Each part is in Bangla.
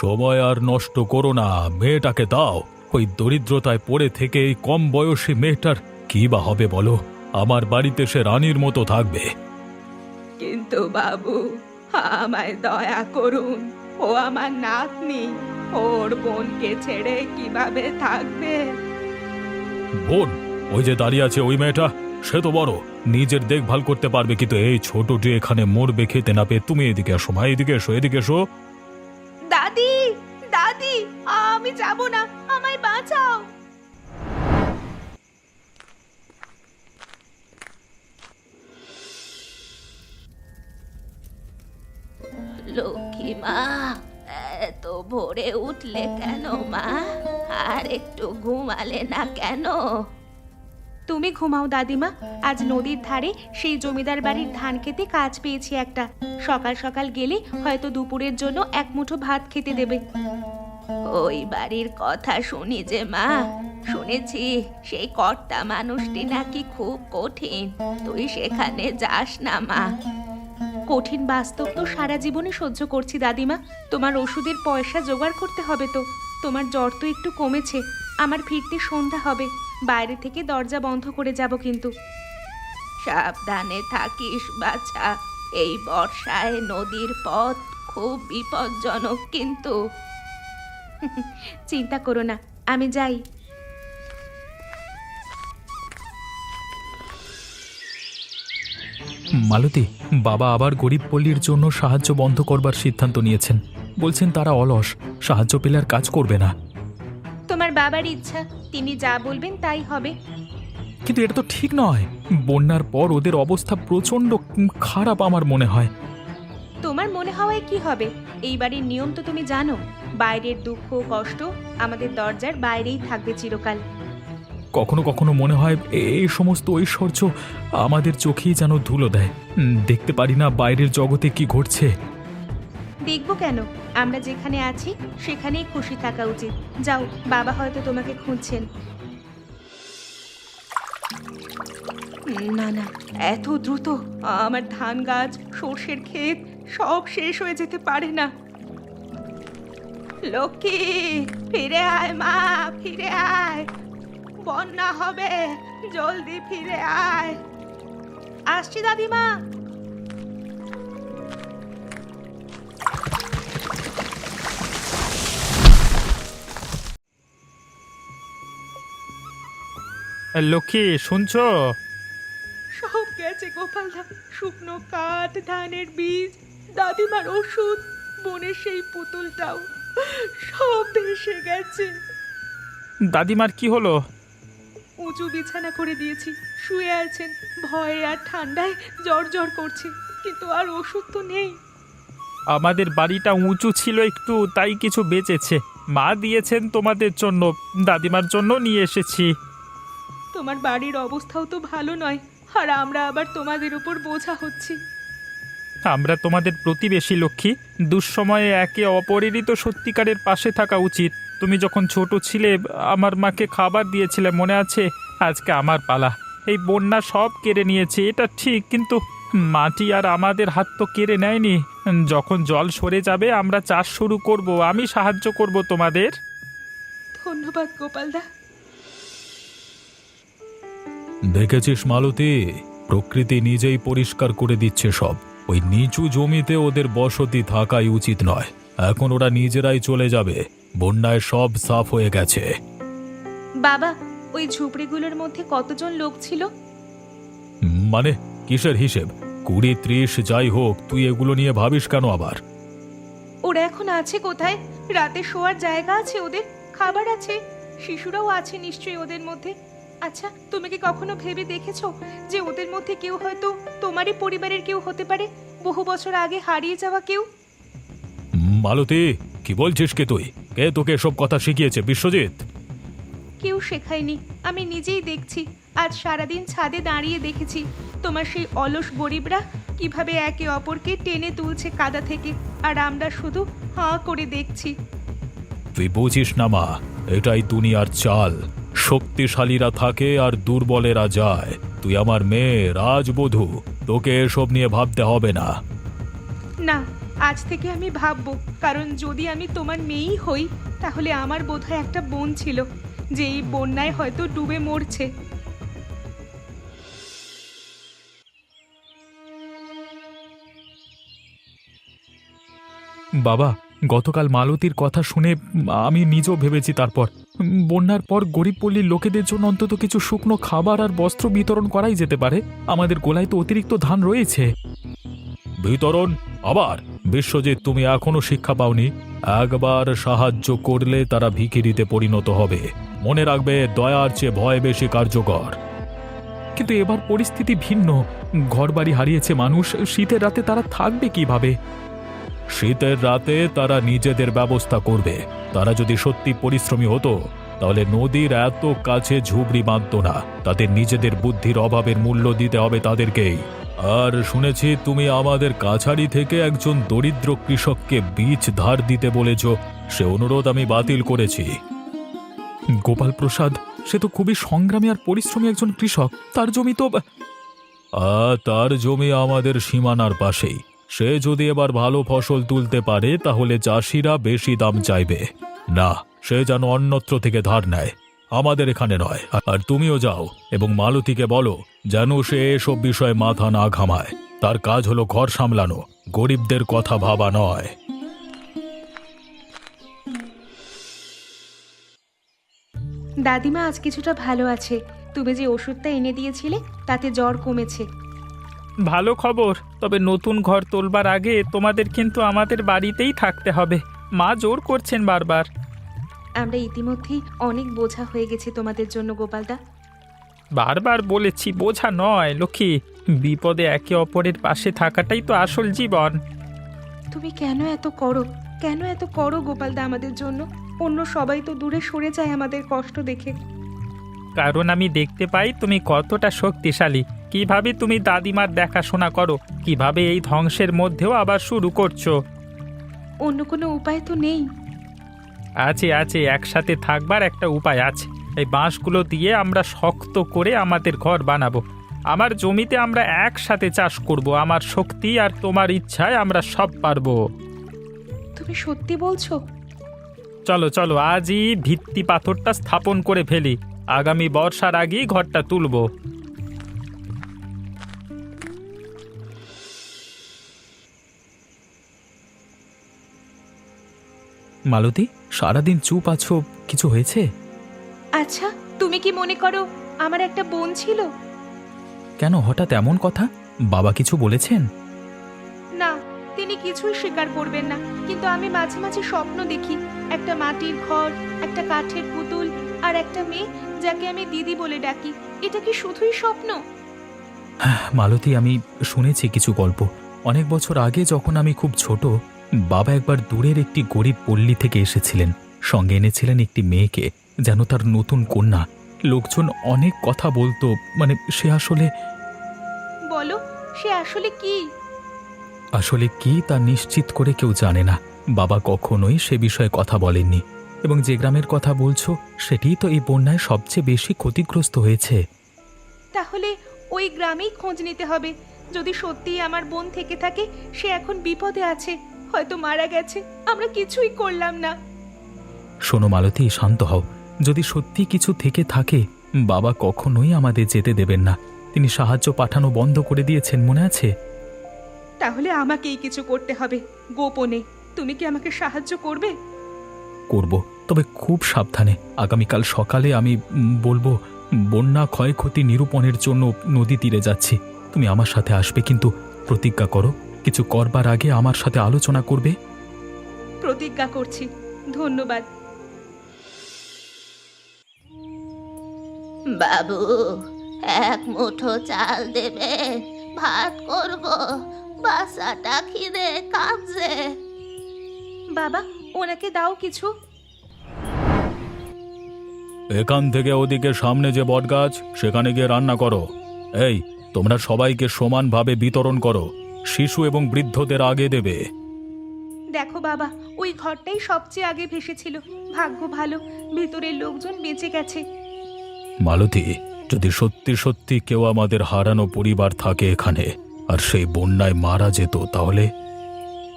সময় আর নষ্ট করো না, মেয়েটাকে দাও। ওই দরিদ্রতায় পড়ে থেকে এই কম বয়সী মেয়েটার কি বা হবে বলো? আমার বাড়িতে সে রানীর মতো থাকবে। কিন্তু বাবু, আমায় দয়া করুন, ও আমার নাতনি, ওর বোনকে ছেড়ে কিভাবে থাকবে? বোন? ওই যে দাঁড়িয়ে আছে ওই মেয়েটা, সে তো বড়, নিজের দেখভাল করতে পারবে, কিন্তু এই ছোটটি এখানে মরবে খেতে না পেয়ে। তুমি এদিকে এসো মা, এদিকে এসো, এদিকে এসো। দাদি, দাদি, আমি যাব না, আমায় বাঁচাও। লক্ষ্মী মা, এত ভোরে উঠলে কেন মা? আর একটু ঘুমালে না কেন? তুমি ঘুমাও দাদিমা, আজ নদীর ধারে সেই জমিদার বাড়ির ধান খেতে কাজ পেয়েছি একটা। সকাল সকাল গেলে হয়তো দুপুরের জন্য এক মুঠো ভাত খেতে দেবে। ওই বাড়ির কথা শুনি যে মা, শুনেছি সেই কর্তা মানুষটি নাকি খুব কঠিন। তুই সেখানে যাস না মা। কঠিন বাস্তব তো সারা জীবনে সহ্য করছি দাদিমা। তোমার ওষুধের পয়সা জোগাড় করতে হবে তো। তোমার জ্বর তো একটু কমেছে, আমার ফিরতে সন্ধ্যা হবে। বাইরে থেকে দরজা বন্ধ করে যাব কিন্তু। সাবধানে থাকিস বাছা, এই বর্ষায় নদীর পথ খুব বিপজ্জনক কিন্তু। চিন্তা করো না, আমি যাই। মালতী, বাবা আবার গরিব পল্লীর জন্য সাহায্য বন্ধ করবার সিদ্ধান্ত নিয়েছেন। বলছেন তারা অলস, সাহায্য পেলে আর কাজ করবে না। তোমার বাবার ইচ্ছা, তিনি যা বলবেন তাই হবে। কিন্তু এটা তো ঠিক নয়। বন্যার পর ওদের অবস্থা প্রচণ্ড খারাপ আমার মনে হয়। তোমার মনে হওয়ায় কি হবে? এই বাড়ির নিয়ম তো তুমি জানো। বাইরের দুঃখ কষ্ট আমাদের দরজার বাইরেই থাকবে চিরকাল। কখনো কখনো মনে হয় এই সমস্ত ঐশ্বর্য আমাদের চোখেই যেন ধুলো দেয়। দেখতে পারি না বাইরের জগতে কি ঘটছে। দেখবো কেন? আমরা যেখানে আছি সেখানেই খুশি থাকা উচিত। যাও, বাবা হয়তো তোমাকে খুঁজছেন। না না, এত দ্রুত আমার ধান গাছ, সর্ষের ক্ষেত সব শেষ হয়ে যেতে পারে না। লক্ষ্মী, ফিরে আয় মা, ফিরে আয়। বন্যা হবে, জলদি ফিরে আয়। আসছি দাদিমা। লক্ষ্মী, শুনছো? সব গেছে গোপালদা, শুকনো কাঠ, ধানের বীজ, দাদিমার ওষুধ, বোনের সেই পুতুলটাও সব ভেসে গেছে। দাদিমার কি হলো? উঁচু বিছানা করে দিয়েছি, শুয়ে আছেন। ভয়ে আর ঠান্ডায় জ্বর জ্বর করছে, কিন্তু আর ওষুধ তো নেই। আমাদের বাড়িটা উঁচু ছিল একটু, তাই কিছু বেঁচেছে। মা দিয়েছেন তোমাদের জন্য, দাদিমার জন্য নিয়ে এসেছি। তোমার বাড়ির অবস্থাও তো ভালো নয়, আর আমরা আবার তোমাদের উপর বোঝা হচ্ছি। আমরা তোমাদের প্রতিবেশী লক্ষ্মী, দুঃসময়ে একে অপরেরই তো সত্যিকারের পাশে থাকা উচিত। তুমি যখন ছোট ছিলে আমার মাকে খাবার দিয়েছিলে, মনে আছে? আজকে আমার পালা। এই বন্যা সব কেড়ে নিয়েছে, এটা ঠিক, কিন্তু মাটি আর আমাদের হাত তো কেড়ে নেয়নি। যখন জল সরে যাবে আমরা চাষ শুরু করব, আমি সাহায্য করব তোমাদের। ধন্যবাদ গোপালদা। দেখেছিস মালতী, প্রকৃতি নিজেই পরিষ্কার করে দিচ্ছে সব। ওই নিচু জমিতে ওদের বসতি থাকাই উচিত নয়। এখন ওরা নিজেরাই চলে যাবে, বন্যায় সব সাফ হয়ে গেছে। বাবা, ওই ঝুপড়িগুলোর মধ্যে কতজন লোক ছিল? মানে কিসের হিসেব? 20-30 যাই হোক, তুই এগুলো নিয়ে ভাবিস কেন আবার? ওরা এখন আছে কোথায়? রাতে শোয়ার জায়গা আছে ওদের? খাবার আছে? শিশুরাও আছে নিশ্চয়ই ওদের মধ্যে। আচ্ছা, তুমি কি কখনো ভেবে দেখেছো যে ওদের মধ্যে কেউ হয়তো তোমারই পরিবারের কেউ হতে পারে, বহু বছর আগে হারিয়ে যাওয়া কেউ? মালতী, কি বলছিস? কে তুই? কে তোকে সব কথা শিখিয়েছে? বিশ্বজিৎ? কেউ শেখায়নি, আমি নিজেই দেখছি। আজ সারাদিন ছাদে দাঁড়িয়ে দেখেছি তোমার সেই অলস গরিবরা কিভাবে একে অপরকে টেনে তুলছে কাদা থেকে, আর আমরা শুধু হাঁ করে দেখছি। তুই বুঝিস না মা, এটাই দুনিয়ার চাল। শক্তিশালীরা থাকে আর দুর্বলেরা যায়। তুই আমার মেয়ে, রাজবধূ, তোকে এসব নিয়ে ভাবতে হবে না। না, আজ থেকে আমি ভাববো, কারণ যদি আমি তোমার মেয়েই হই তাহলে আমার বোধহয় একটা বোন ছিল, যে এই বন্যায় হয়তো ডুবে মরছে। বাবা, গতকাল মালতীর কথা শুনে আমি নিজেও ভেবেছি। তারপর বন্যার পর গরিব পল্লীর লোকেদের জন্য অন্তত কিছু শুকনো খাবার আর বস্ত্র বিতরণ করাই যেতে পারে। আমাদের গোলায় তো অতিরিক্ত ধান রয়েছে। বিতরণ আবার? বিশ্বজিৎ, তুমি এখনো শিক্ষা পাওনি? একবার সাহায্য করলে তারা ভিখিরিতে পরিণত হবে। মনে রাখবে, দয়ার চেয়ে ভয় বেশি কার্যকর। কিন্তু এবার পরিস্থিতি ভিন্ন। ঘরবাড়ি হারিয়েছে মানুষ, শীতের রাতে তারা থাকবে কিভাবে? শীতের রাতে তারা নিজেদের ব্যবস্থা করবে। তারা যদি সত্যি পরিশ্রমী হতো তাহলে নদীর এত কাছে ঝুপড়ি বাঁধত না। তাদের নিজেদের বুদ্ধির অভাবের মূল্য দিতে হবে তাদেরকেই। আর শুনেছি তুমি আমাদের কাছারি থেকে একজন দরিদ্র কৃষককে বীজ ধার দিতে বলেছ। সে অনুরোধ আমি বাতিল করেছি। গোপাল প্রসাদ, সে তো খুবই সংগ্রামী আর পরিশ্রমী একজন কৃষক। তার জমি তো তার জমি আমাদের সীমানার পাশেই। সে যদি এবার ভালো ফসল তুলতে পারে তাহলে চাষিরা বেশি দাম চাইবে। না, সে যেন অন্যত্র থেকে ধার নেয়, আমাদের এখানে নয়। আর তুমিও যাও এবং মালতীকে বলো যেন সে এসব বিষয়ে মাথা না ঘামায়। তার কাজ হলো ঘর সামলানো, গরিবদের কথা ভাবা নয়। দাদিমা আজ কিছুটা ভালো আছে। তুমি যে ওষুধটা এনে দিয়েছিলে তাতে জ্বর কমেছে। ভালো খবর। তবে নতুন ঘর তোলবার আগে তোমাদের কিন্তু আমাদের বাড়িতেই থাকতে হবে। মা জোর করছেন বারবার। আমরা ইতিমধ্যেই অনেক বোঝা হয়ে গেছে তোমাদের জন্য গোপালদা। বারবার বলেছি, বোঝা নয় লক্ষ্মী। বিপদে একে অপরের পাশে থাকাটাই তো আসল জীবন। তুমি কেন এত করো, কেন এত করো গোপালদা আমাদের জন্য? অন্য সবাই তো দূরে সরে যায় আমাদের কষ্ট দেখে। কারণ আমি দেখতে পাই তুমি কতটা শক্তিশালী, কিভাবে তুমি দাদিমার দেখাশোনা করো, কিভাবে এই ধ্বংসের মধ্যেও আবার শুরু করছো। অন্য কোনো উপায় তো নেই। আছে আছে, একসাথে থাকবার একটা উপায় আছে। এই বাঁশগুলো দিয়ে আমরা শক্ত করে আমাদের ঘর বানাবো। আমার জমিতে আমরা একসাথে চাষ করব। আমার শক্তি আর তোমার ইচ্ছায় আমরা সব পারবো। তুমি সত্যি বলছো? চলো চলো, আজই ভিত্তি পাথরটা স্থাপন করে ফেলি। আগামী বর্ষার আগেই ঘরটা তুলব। মালতী, সারাদিন চুপ আছো, কিছু হয়েছে? আচ্ছা, তুমি কি মনে করো আমার একটা বোন ছিল? কেন হঠাৎ এমন কথা? বাবা কিছু বলেছেন? না, তিনি কিছুই স্বীকার করবেন না। কিন্তু আমি মাঝে মাঝে স্বপ্ন দেখি, একটা মাটির ঘর, একটা কাঠের পুতুল আর একটা মেয়ে যাকে আমি দিদি বলে ডাকি। এটা কি শুধুই স্বপ্ন? মালতী, আমি শুনেছি কিছু গল্প। অনেক বছর আগে যখন আমি খুব ছোট, বাবা একবার দূরের একটি গরিব পল্লী থেকে এসেছিলেন। সঙ্গে এনেছিলেন একটি মেয়েকে, যেন তার নতুন কন্যা। লোকজন অনেক কথা বলতো, মানে সে আসলে বলো, সে আসলে কি? আসলে কি তা নিশ্চিত করে কেউ জানে না। বাবা কখনোই সে বিষয়ে কথা বলেননি। এবং যে গ্রামের কথা বলছো সেটিই তো এই বন্যায় সবচেয়ে বেশি ক্ষতিগ্রস্ত হয়েছে। তাহলে ওই গ্রামেই খোঁজ নিতে হবে। যদি সত্যিই আমার বোন থেকে থাকে, সে এখন বিপদে আছে, হয়তো মারা গেছে। আমরা কিছুই করলাম না। শোনো মালতী, শান্ত হও। যদি সত্যি কিছু থেকে থাকে, বাবা কখনোই আমাদের যেতে দেবেন না। তিনি সাহায্য পাঠানো বন্ধ করে দিয়েছেন, মনে আছে? তাহলে আমাকেই কিছু করতে হবে, গোপনে। তুমি কি আমাকে সাহায্য করবে? করব, তবে খুব সাবধানে। আগামীকাল সকালে আমি বলবো বন্যা ক্ষয়ক্ষতি নিরূপণের জন্য নদী তীরে যাচ্ছি। তুমি আমার সাথে আসবে, কিন্তু প্রতিজ্ঞা করো কিছু করবার আগে আমার সাথে আলোচনা করবে। প্রতিজ্ঞা করছি। ধন্যবাদ। বাবু, এক মুঠো চাল দেবে, ভাত করব। বাসাটা খিদে কাঁপছে। বাবা, ওনাকে দাও কিছু। এখান থেকে ওদিকে সামনে যে বটগাছ, সেখানে গিয়ে রান্না করো। এই, তোমরা সবাইকে সমানভাবে বিতরণ করো। শিশু এবং বৃদ্ধদের আগে দেবে। দেখো বাবা, ওই ঘরটাই সবচেয়ে আগে ভেসেছিল। ভাগ্য ভালো, ভেতরের লোকজন বেঁচে গেছে। মালতী, যদি সত্যি সত্যি কেউ আমাদের হারানো পরিবার থাকে এখানে, আর সেই বন্যায় মারা যেত, তাহলে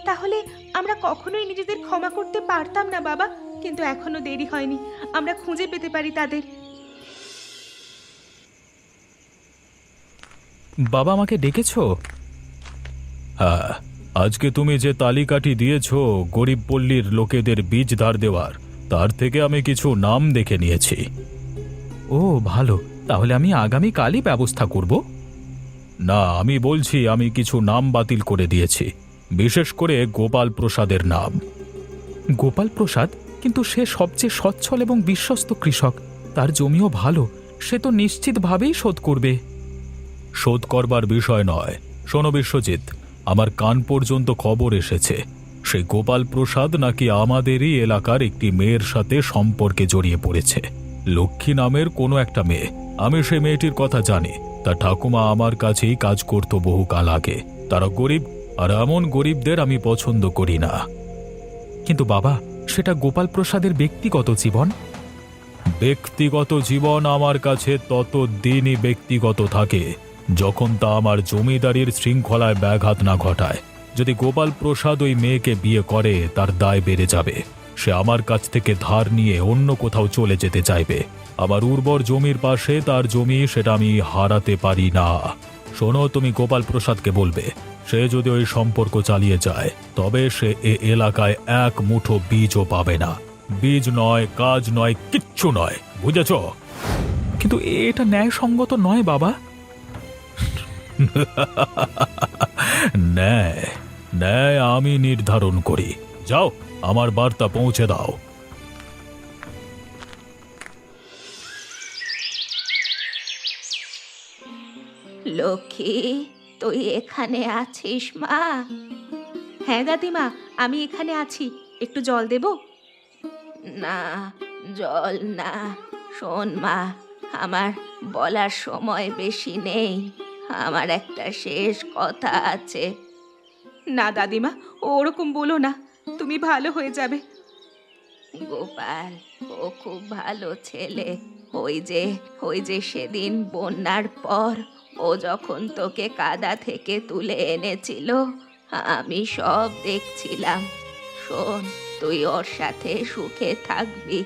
তাহলে আমরা কখনোই নিজেদের ক্ষমা করতে পারতাম না বাবা, কিন্তু এখনো দেরি হয়নি, আমরা খুঁজে পেতে পারি তাদের। বাবা আমাকে ডেকেছো? হ্যাঁ, আজকে তুমি যে তালিকাটি দিয়েছো গরিব পল্লীর লোকেদের বীজ ধার দেওয়ার, তার থেকে আমি কিছু নাম দেখে নিয়েছি। ও ভালো, তাহলে আমি আগামীকালই ব্যবস্থা করব। না, আমি বলছি আমি কিছু নাম বাতিল করে দিয়েছি, বিশেষ করে গোপাল প্রসাদের নাম। গোপাল প্রসাদ? কিন্তু সে সবচেয়ে সচ্ছল এবং বিশ্বস্ত কৃষক, তার জমিও ভালো, সে তো নিশ্চিতভাবেই শোধ করবে। শোধ করবার বিষয় নয়। শোনো বিশ্বজিৎ, আমার কান পর্যন্ত খবর এসেছে সেই গোপাল প্রসাদ নাকি আমাদেরই এলাকার একটি মেয়ের সাথে সম্পর্কে জড়িয়ে পড়েছে। লক্ষ্মী নামের কোনো একটা মেয়ে। আমি সেই মেয়েটির কথা জানি, তার ঠাকুমা আমার কাছেই কাজ করত বহুকাল আগে। তারা গরিব, আর এমন গরিবদের আমি পছন্দ করি না। কিন্তু বাবা, সেটা গোপাল প্রসাদের ব্যক্তিগত জীবন। ব্যক্তিগত জীবন আমার কাছে ততদিনই ব্যক্তিগত থাকে যখন তা আমার জমিদারির শৃঙ্খলায় ব্যাঘাত না ঘটায়। যদি গোপাল প্রসাদ ওই মেয়েকে বিয়ে করে, তার দায় বেড়ে যাবে। সে আমার কাছ থেকে ধার নিয়ে অন্য কোথাও চলে যেতে চাইবে। আমার উর্বর জমির পাশে তার জমি, সেটা আমি হারাতে পারি না। শোনো, তুমি গোপাল প্রসাদকে বলবে, সে যদি ওই সম্পর্ক চালিয়ে যায় তবে সে এ এলাকায় এক মুঠো বীজও পাবে না। বীজ নয়, কাজ নয়, কিচ্ছু নয়, বুঝেছ? কিন্তু এটা ন্যায়সঙ্গত নয় বাবা। ন্যায় ন্যায় আমি নির্ধারণ করি। যাও, আমার বার্তা পৌঁছে দাও। লক্ষ্মী, তুই এখানে আছিস মা? হ্যাঁ দাদিমা, আমি এখানে আছি, একটু জল দেব? না, জল না। শোন মা, আমার বলার সময় বেশি নেই, আমার একটা শেষ কথা আছে। না দাদিমা, ওরকম বলো না, তুমি ভালো হয়ে যাবে। গোপাল ও খুব ভালো ছেলে। ওই যে সেদিন বন্যার পর ও যখন তোকে কাদা থেকে তুলে এনেছিল, আমি সব দেখছিলাম। শোন, তুই ওর সাথে সুখে থাকবি।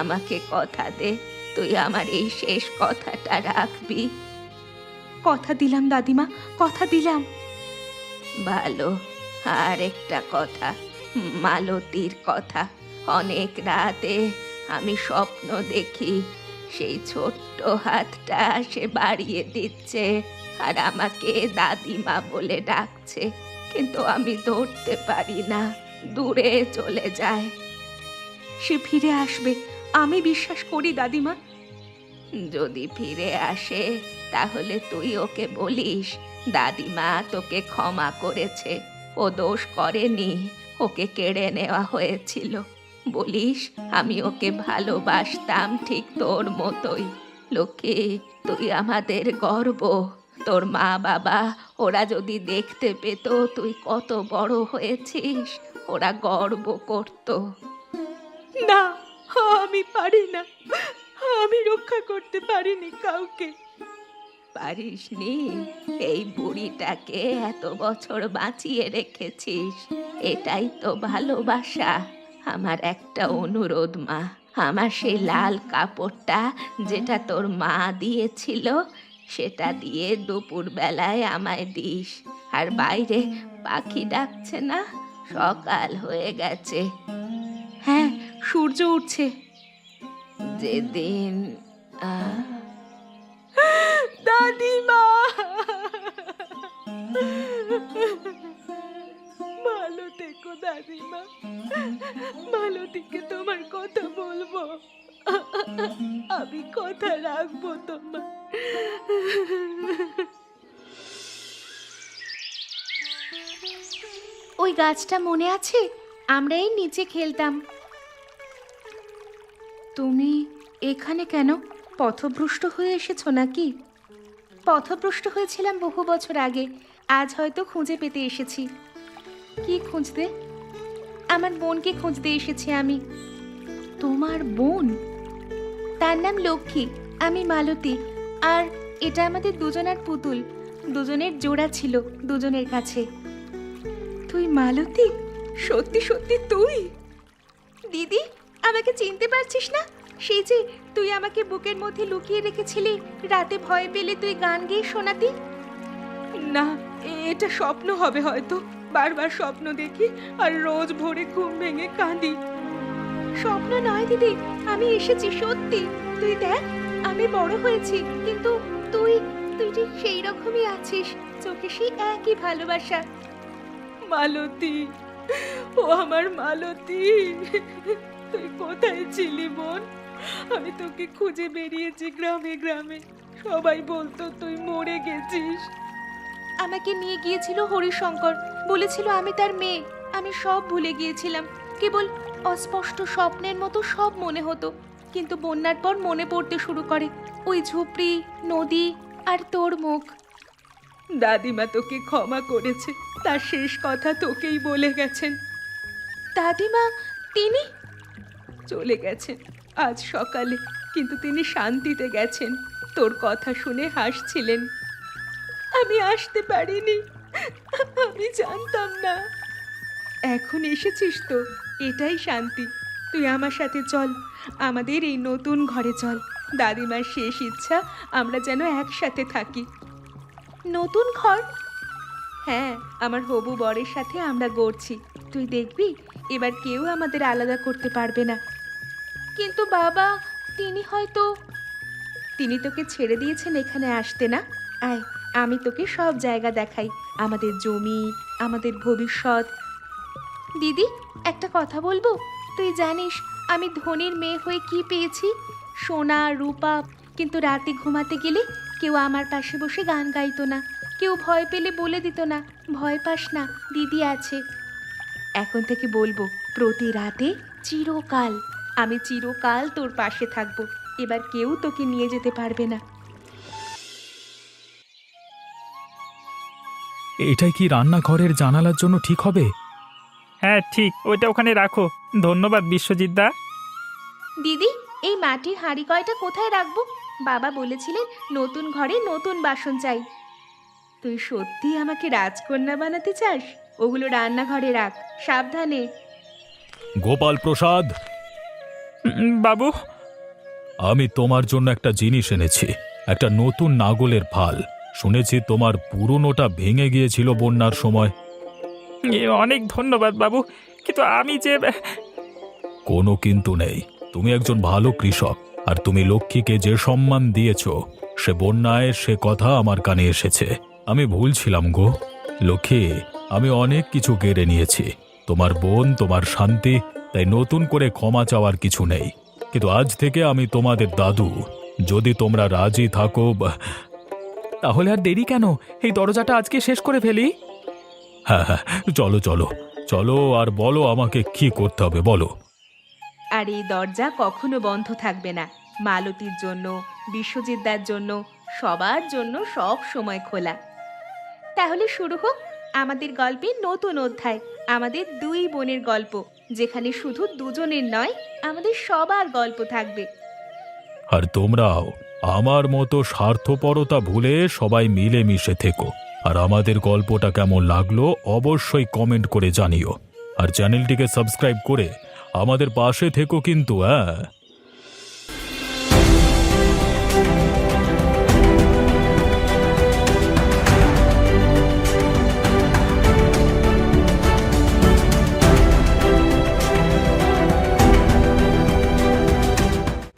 আমাকে কথা দে, তুই আমার এই শেষ কথাটা রাখবি। কথা দিলাম দাদিমা, কথা দিলাম। ভালো। আর একটা কথা, মালতীর কথা। অনেক রাতে আমি স্বপ্ন দেখি সেই ছোট্ট হাতটা সে বাড়িয়ে দিচ্ছে আর আমাকে দাদিমা বলে ডাকছে, কিন্তু আমি ধরতে পারি না, দূরে চলে যায়। সে ফিরে আসবে, আমি বিশ্বাস করি দাদিমা। যদি ফিরে আসে তাহলে তুই ওকে বলিস দাদিমা তোকে ক্ষমা করেছে, ও দোষ করেনি, ওকে কেড়ে নেওয়া হয়েছিল। বলিস আমি ওকে ভালোবাসতাম ঠিক তোর মতোই। লক্ষ্মী, তুই আমাদের গর্ব। তোর মা বাবা ওরা যদি দেখতে পেত তুই কত বড় হয়েছিস, ওরা গর্ব করত। না, আমি পারি না, আমি রক্ষা করতে পারিনি কাউকে। পারিসনি? এই বুড়িটাকে এত বছর বাঁচিয়ে রেখেছিস, এটাই তো ভালোবাসা। আমার একটা অনুরোধ মা, আমার সেই লাল কাপড়টা যেটা তোর মা দিয়েছিল সেটা দিয়ে দুপুর বেলায় আমায় দিস। আর বাইরে পাখি ডাকছে না? সকাল হয়ে গেছে। হ্যাঁ, সূর্য উঠছে। যেদিন দাদিমা, ভালো থেকো দাদিমা, মালতীকে তোমার কথা বলবো, আমি কথা রাখবো তোমার। ওই গাছটা মনে আছে? আমরা এই নিচে খেলতাম। তুমি এখানে কেন? পথভ্রষ্ট হয়ে এসেছো নাকি? পথভ্রষ্ট হয়েছিলাম বহু বছর আগে, আজ হয়তো খুঁজে পেতে এসেছি। কি খুঁজতে? আমার বোনকে খুঁজতে এসেছি আমি। তোমার বোন? তার নাম লক্ষ্মী, আমি মালতী। আর এটা আমাদের দুজনের পুতুল, দুজনের জোড়া ছিল দুজনের কাছে। তুই মালতী? সত্যি সত্যি তুই? দিদি, আমাকে চিনতে পারছিস না? সেই যে তুই আমাকে বুকের মধ্যে লুকিয়ে রেখেছিলি, রাতে ভয় পেলে তুই গান গেয়ে শোনাতি। না, এটা স্বপ্ন হবে হয়তো। বারবার স্বপ্ন দেখি আর রোজ ভোরে ঘুম ভেঙে কাঁদি। স্বপ্ন নয় দিদি, আমি এসেছি সত্যি। তুই দেখ, আমি বড় হয়েছি, কিন্তু তুই তুই ঠিক সেই রকমই আছিস। চোখে সেই একই ভালোবাসা। মালতী, ও আমার মালতী, তুই কোথায় ছিলি বোন? আমি তোকে খুঁজে বেরিয়েছি গ্রামে গ্রামে। সবাই বলতো তুই মরে গেছিস। আমাকে নিয়ে গিয়েছিল হরিশঙ্কর, বলেছিল আমি তার মেয়ে। আমি সব ভুলে গিয়েছিলাম, কেবল অস্পষ্ট স্বপ্নের মতো সব মনে হতো। কিন্তু বন্যার পর মনে পড়তে শুরু করে ওই ঝুপড়ি, নদী আর তোর মুখ। দাদিমা তোকে ক্ষমা করেছে, তার শেষ কথা তোকেই বলে গেছেন। দাদিমা? তিনি চলে গেছেন আজ সকালে, কিন্তু তিনি শান্তিতে গেছেন। তোর কথা শুনে হাসছিলেন। আমি আসতে পারিনি, আমি জানতাম না। এখন এসেছিস তো, এটাই শান্তি। তুই আমার সাথে চল, আমাদের এই নতুন ঘরে চল। দাদিমার শেষ ইচ্ছা আমরা যেন একসাথে থাকি। নতুন ঘর? হ্যাঁ, আমার হবু বরের সাথে আমরা গড়ছি। তুই দেখবি এবার কেউ আমাদের আলাদা করতে পারবে না। কিন্তু বাবা, তিনি তোকে ছেড়ে দিয়েছেন এখানে আসতে না? আয়, আমি তোকে সব জায়গা দেখাই, আমাদের জমি, আমাদের ভবিষ্যৎ। দিদি, একটা কথা বলবো? তুই জানিস আমি ধনীর মেয়ে হয়ে কি পেয়েছি? সোনা, রূপা। কিন্তু রাতে ঘুমাতে গেলে কেউ আমার পাশে বসে গান গাইতো না। কেউ ভয় পেলে বলে দিত না, ভয় পাস না, দিদি আছে। এখন থেকে বলবো, প্রতি রাতে চিরকাল, আমি চিরকাল তোর পাশে থাকবো। এবার কেউ তোকে নিয়ে যেতে পারবে না। এটাই কি রান্নাঘরের জানালার জন্য ঠিক হবে? হ্যাঁ ঠিক, ওইটা ওখানে রাখো। ধন্যবাদ বিশ্বজিৎ দা। দিদি, এই মাটির হাঁড়ি কয়টা কোথায় রাখবো? বাবা বলেছিলেন নতুন ঘরে নতুন বাসন চাই। তুই সত্যি আমাকে রাজকন্যা বানাতে চাস? ওগুলো রান্নাঘরে রাখ, সাবধানে। গোপাল প্রসাদ, বাবু। আমি তোমার জন্য একটা জিনিস এনেছি, একটা নতুন নাগলের ফাল। শুনেছি তোমার পুরনোটা ভেঙে গিয়েছিল বন্যার সময়। অনেক ধন্যবাদ বাবু, কিন্তু আমি যে কোনো কিন্তু নেই। তুমি একজন ভালো কৃষক, আর তুমি লক্ষ্মীকে যে সম্মান দিয়েছ, সে বন্যায় সে কথা আমার কানে এসেছে। আমি ভুল ছিলাম গো লক্ষ্মী, আমি অনেক কিছু কেড়ে নিয়েছি। তোমার বোন, তোমার শান্তি, তাই নতুন করে ক্ষমা চাওয়ার কিছু নেই। কিন্তু আজ থেকে আমি তোমাদের দাদু। যদি তোমরা রাজি থাকো। তাহলে আর দেরি কেন? এই দরজাটা আজকে শেষ করে ফেলি। হ্যাঁ হ্যাঁ, চলো চলো চলো, আর বলো আমাকে কি করতে হবে বলো। আর এই দরজা কখনো বন্ধ থাকবে না। মালতীর জন্য, বিশ্বজিৎদার জন্য, সবার জন্য সব সময় খোলা। তাহলে শুরু হোক আমাদের গল্পের নতুন অধ্যায়, আমাদের দুই বোনের গল্প, যেখানে শুধু দুজনের নয়, আমাদের সবার গল্প থাকবে। আর তোমরাও আমার মতো স্বার্থপরতা ভুলে সবাই মিলেমিশে থেকো। আর আমাদের গল্পটা কেমন লাগলো অবশ্যই কমেন্ট করে জানিও। আর চ্যানেলটিকে সাবস্ক্রাইব করে আমাদের পাশে থেকো কিন্তু। হ্যাঁ।